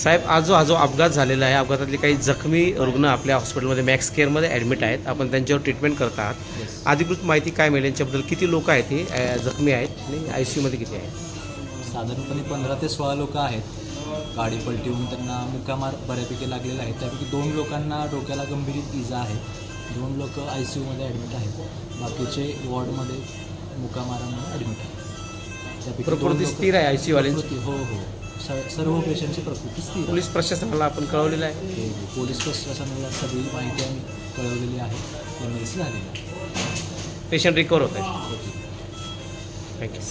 साहेब, आज जो अपघात झालेला आहे, अपघातातले काही जखमी रुग्ण आपल्या हॉस्पिटलमध्ये मॅक्स केअरमध्ये ॲडमिट आहेत. आपण त्यांच्यावर ट्रीटमेंट करत आहात. अधिकृत माहिती काय मिळेल यांच्याबद्दल? किती लोक आहेत हे जखमी आहेत आणि ICUमध्ये किती आहेत? साधारणपणे 15 ते 16 लोक आहेत. गाडी पलटी होऊन त्यांना मुक्कामार बऱ्यापैकी लागलेला आहे. त्यापैकी 2 लोकांना डोक्याला गंभीर इजा आहे. 2 लोक ICUमध्ये ॲडमिट आहेत. बाकीचे वॉर्डमध्ये मुक्कामारांमध्ये ॲडमिट आहेत. त्यापैकी प्रकृती स्थिर आहे ICUवाल्यांची? हो हो, सर्व पेशंटची प्रकृती स्थिर. पोलीस प्रशासनाला आपण कळवलेलं आहे? पोलीस प्रशासनाला सगळी माहिती आम्ही कळवलेली आहे. MLC झालेली आहे. पेशंट रिकवर होत आहे. थँक्यू.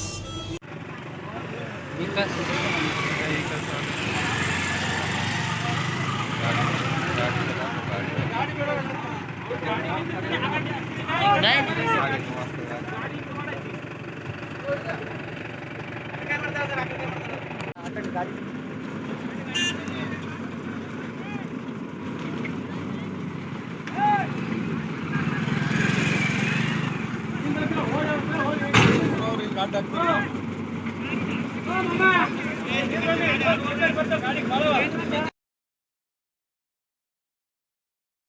गाडी